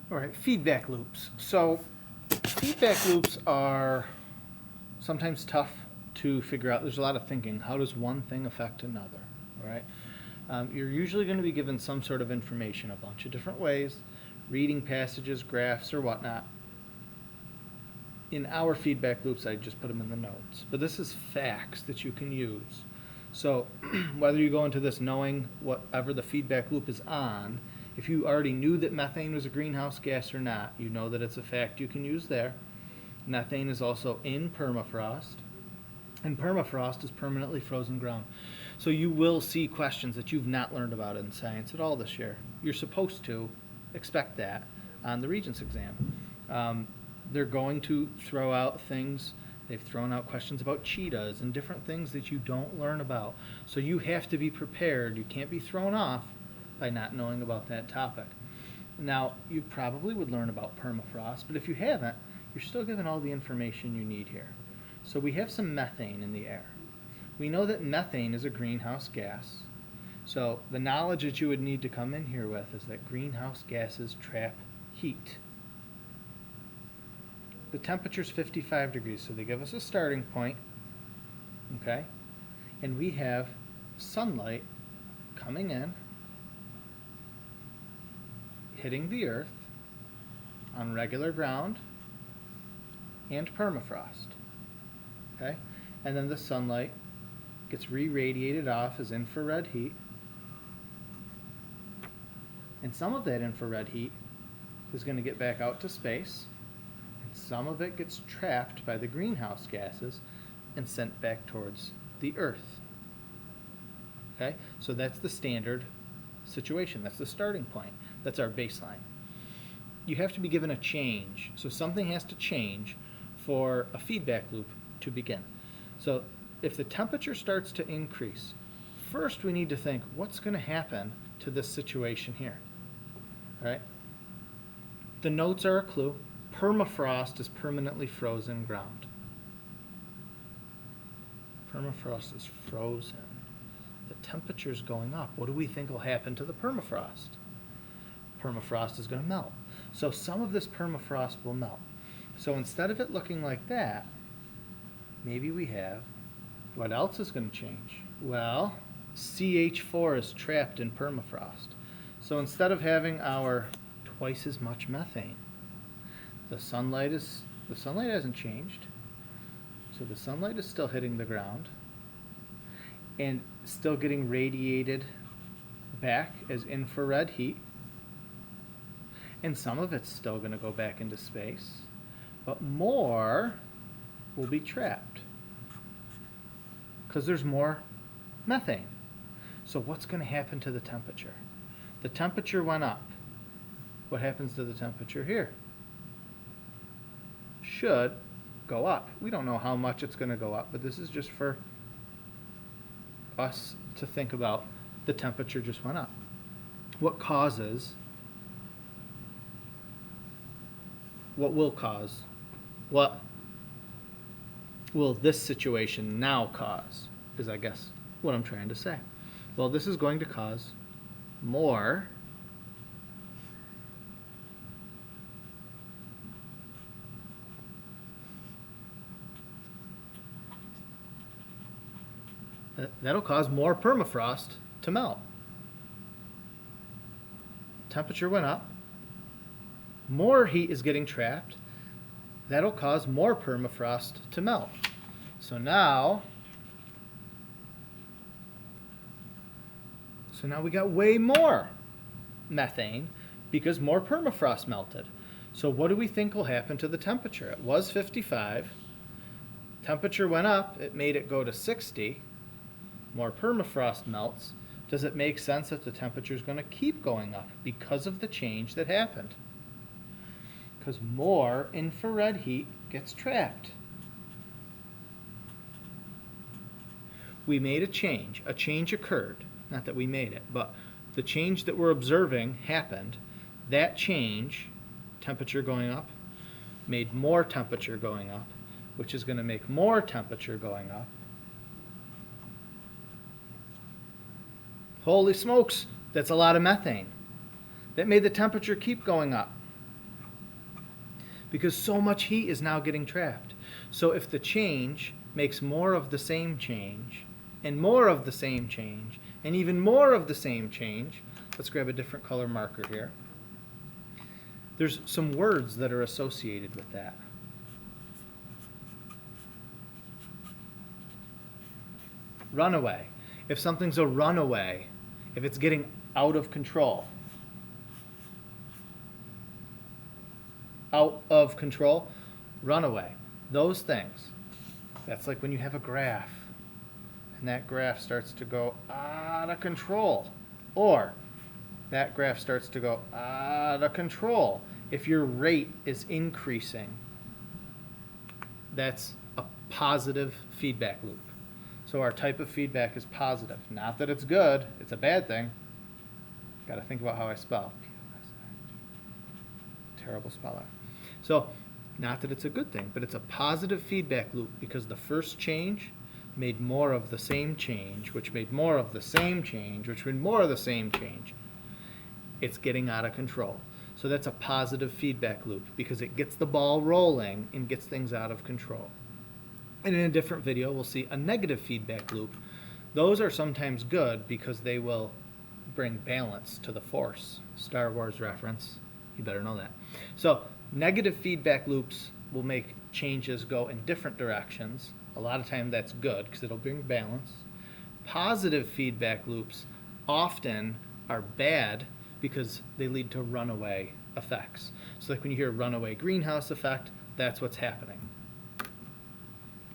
All right, feedback loops. So, feedback loops are sometimes tough to figure out. There's a lot of thinking. How does one thing affect another? All right. You're usually going to be given some sort of information, a bunch of different ways, reading passages, graphs, or whatnot. In our feedback loops, I just put them in the notes. But this is facts that you can use. So whether you go into this knowing whatever the feedback loop is on, if you already knew that methane was a greenhouse gas or not, you know that it's a fact you can use there. Methane is also in permafrost, and permafrost is permanently frozen ground. So you will see questions that you've not learned about in science at all this year. You're supposed to expect that on the Regents exam. They're going to throw out things. They've thrown out questions about cheetahs and different things that you don't learn about. So you have to be prepared. You can't be thrown off by not knowing about that topic. Now, you probably would learn about permafrost, but if you haven't, you're still given all the information you need here. So we have some methane in the air. We know that methane is a greenhouse gas. So the knowledge that you would need to come in here with is that greenhouse gases trap heat. The temperature is 55 degrees, so they give us a starting point, okay? And we have sunlight coming in, hitting the earth on regular ground and permafrost, okay? And then the sunlight gets re-radiated off as infrared heat, and some of that infrared heat is going to get back out to space. Some of it gets trapped by the greenhouse gases and sent back towards the earth. Okay? So that's the standard situation. That's the starting point. That's our baseline. You have to be given a change. So something has to change for a feedback loop to begin. So if the temperature starts to increase, first we need to think, what's going to happen to this situation here? All right? The notes are a clue. Permafrost is permanently frozen ground. Permafrost is frozen. The temperature is going up. What do we think will happen to the permafrost? Permafrost is going to melt. So some of this permafrost will melt. So instead of it looking like that, maybe we have, what else is going to change? Well, CH4 is trapped in permafrost. So instead of having our twice as much methane, the sunlight hasn't changed. So the sunlight is still hitting the ground and still getting radiated back as infrared heat. And some of it's still going to go back into space, but more will be trapped because there's more methane. So what's going to happen to the temperature? The temperature went up. What happens to the temperature here? Should go up. We don't know how much it's going to go up, but this is just for us to think about. The temperature just went up. What will this situation now cause, is I guess what I'm trying to say. Well, this is going to cause more that'll cause more permafrost to melt. Temperature went up. More heat is getting trapped. That'll cause more permafrost to melt. So now we got way more methane because more permafrost melted. So what do we think will happen to the temperature? It was 55. Temperature went up. It made it go to 60. More permafrost melts. Does it make sense that the temperature is going to keep going up because of the change that happened? Because more infrared heat gets trapped. We made a change. A change occurred. Not that we made it, but the change that we're observing happened. That change, temperature going up, made more temperature going up, which is going to make more temperature going up. Holy smokes, that's a lot of methane. That made the temperature keep going up. because so much heat is now getting trapped. So if the change makes more of the same change, and more of the same change, and even more of the same change, let's grab a different color marker here. There's some words that are associated with that. Runaway. If something's a runaway, if it's getting out of control. Out of control, runaway. Those things. That's like when you have a graph and that graph starts to go out of control. Or that graph starts to go out of control. If your rate is increasing, that's a positive feedback loop. So our type of feedback is positive. Not that it's good, it's a bad thing. Got to think about how I spell. Terrible speller. So, not that it's a good thing, but it's a positive feedback loop because the first change made more of the same change, which made more of the same change, which made more of the same change. It's getting out of control. So that's a positive feedback loop because it gets the ball rolling and gets things out of control. And in a different video, we'll see a negative feedback loop. Those are sometimes good because they will bring balance to the force. Star Wars reference. You better know that. So negative feedback loops will make changes go in different directions. A lot of time that's good because it'll bring balance. Positive feedback loops often are bad because they lead to runaway effects. So like when you hear runaway greenhouse effect, that's what's happening.